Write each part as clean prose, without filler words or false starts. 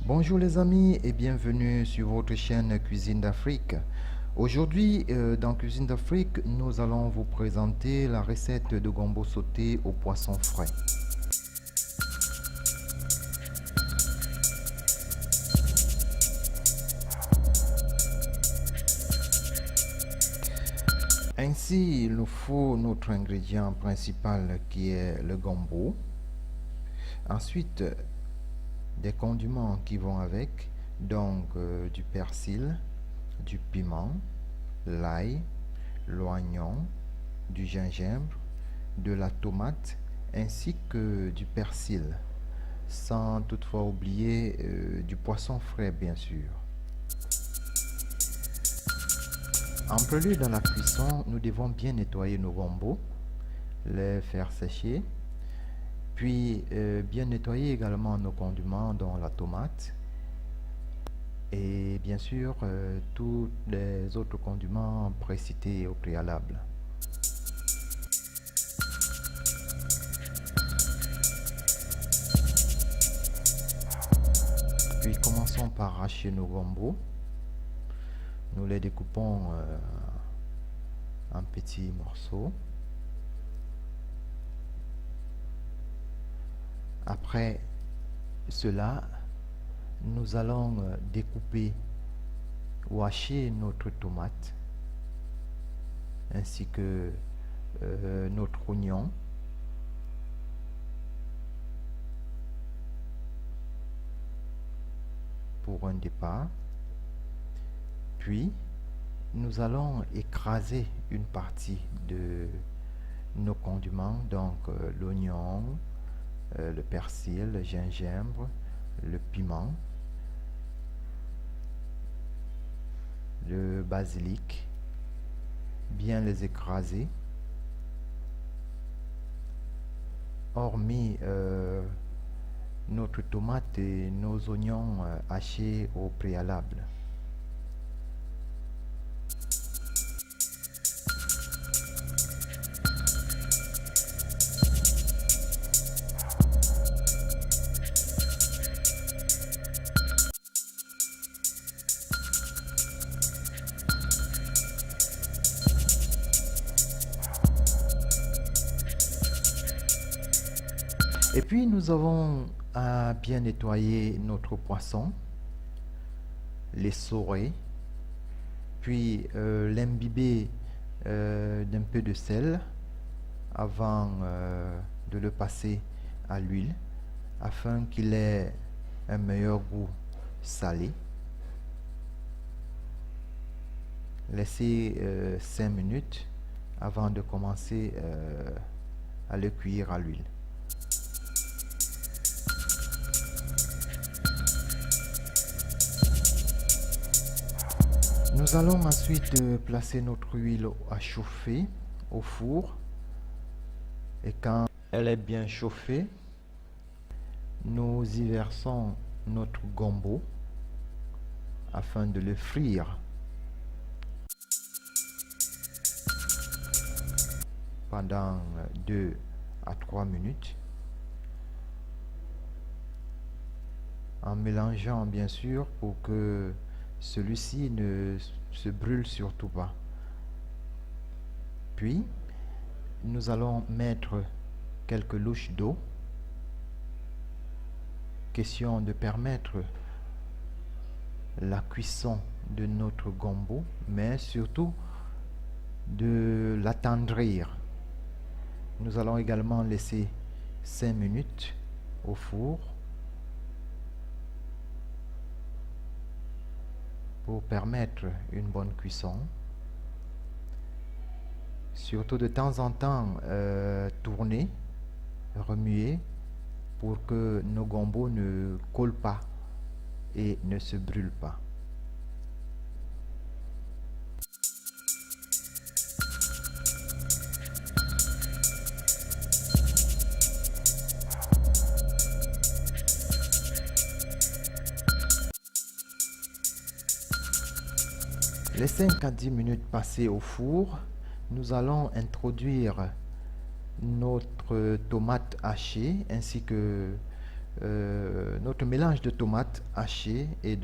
Bonjour les amis et bienvenue sur votre chaîne Cuisine d'Afrique. Aujourd'hui dans Cuisine d'Afrique, nous allons vous présenter la recette de gombo sauté au poisson frais. Ainsi, il nous faut notre ingrédient principal qui est le gombo. Ensuite, des condiments qui vont avec, donc du persil, du piment, l'ail, l'oignon, du gingembre, de la tomate ainsi que du persil, sans toutefois oublier du poisson frais bien sûr. En prélude dans la cuisson, nous devons bien nettoyer nos gombos, les faire sécher, puis bien nettoyer également nos condiments dont la tomate et bien sûr tous les autres condiments précités au préalable. Puis commençons par hacher nos gombos. Nous les découpons en petits morceaux. Après cela, nous allons découper ou hacher notre tomate ainsi que notre oignon. Pour un départ. Puis, nous allons écraser une partie de nos condiments, donc l'oignon, le persil, le gingembre, le piment, le basilic, bien les écraser, hormis notre tomate et nos oignons hachés au préalable. Et puis nous avons à bien nettoyer notre poisson, l'essorer, puis l'imbiber d'un peu de sel avant de le passer à l'huile afin qu'il ait un meilleur goût salé. Laissez 5 minutes avant de commencer à le cuire à l'huile. Nous allons ensuite placer notre huile à chauffer au four et quand elle est bien chauffée, nous y versons notre gombo afin de le frire pendant 2 à 3 minutes en mélangeant bien sûr pour que celui-ci ne se brûle surtout pas. Puis, nous allons mettre quelques louches d'eau. Question de permettre la cuisson de notre gombo, mais surtout de l'attendrir. Nous allons également laisser 5 minutes au four pour permettre une bonne cuisson. Surtout de temps en temps tourner, remuer pour que nos gombos ne collent pas et ne se brûlent pas. Les 5 à 10 minutes passées au four, nous allons introduire notre tomate hachée ainsi que notre mélange de tomates hachées et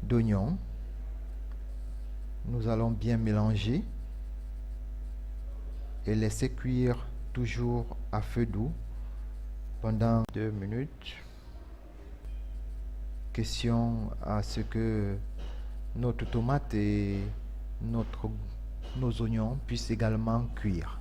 d'oignons. Nous allons bien mélanger et laisser cuire toujours à feu doux pendant 2 minutes. Question à ce que notre tomate et nos oignons puissent également cuire.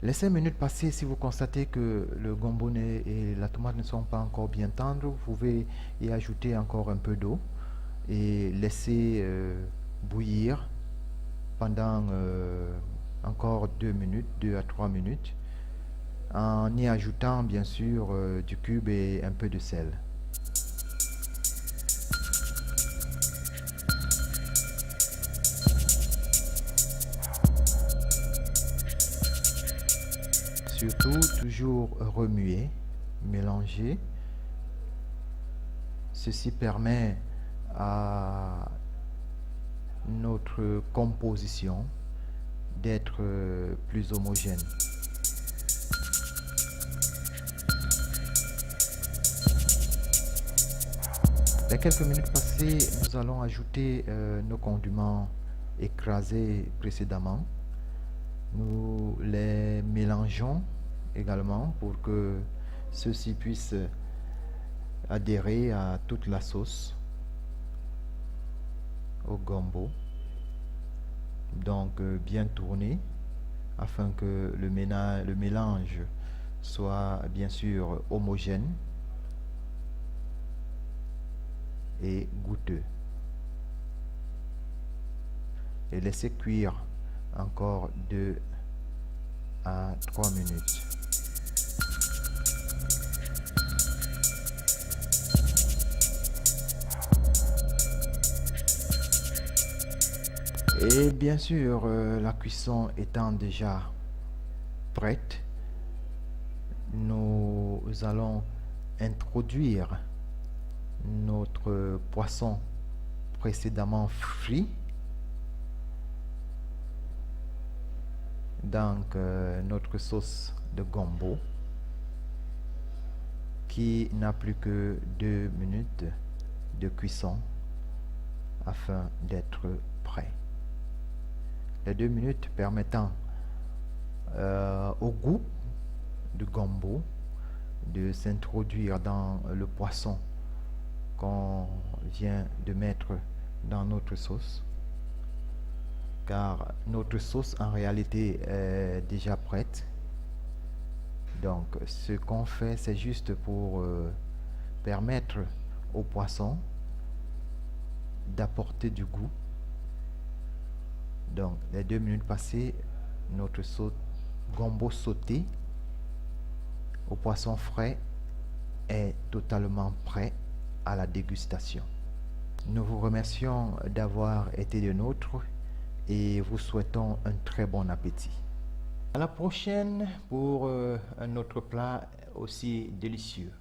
Les 5 minutes passées, si vous constatez que le gombo et la tomate ne sont pas encore bien tendres, vous pouvez y ajouter encore un peu d'eau et laisser bouillir pendant encore 2 minutes, 2 à 3 minutes, en y ajoutant bien sûr du cube et un peu de sel. Surtout, toujours remuer, mélanger. Ceci permet à notre composition d'être plus homogène. Les quelques minutes passées, nous allons ajouter nos condiments écrasés précédemment. Nous les mélangeons également pour que ceux-ci puissent adhérer à toute la sauce au gombo. Donc bien tourner afin que le mélange soit bien sûr homogène et goûteux. Et laisser cuire encore 2 à 3 minutes. Et bien sûr, la cuisson étant déjà prête, nous allons introduire notre poisson précédemment frit. Donc notre sauce de gombo qui n'a plus que 2 minutes de cuisson afin d'être prêt. Les 2 minutes permettant au goût du gombo de s'introduire dans le poisson qu'on vient de mettre dans notre sauce, car notre sauce en réalité est déjà prête. Donc ce qu'on fait, c'est juste pour permettre au poisson d'apporter du goût. Donc les 2 minutes passées, notre gombo sauté au poisson frais est totalement prêt à la dégustation. Nous vous remercions d'avoir été des nôtres et vous souhaitons un très bon appétit. À la prochaine pour un autre plat aussi délicieux.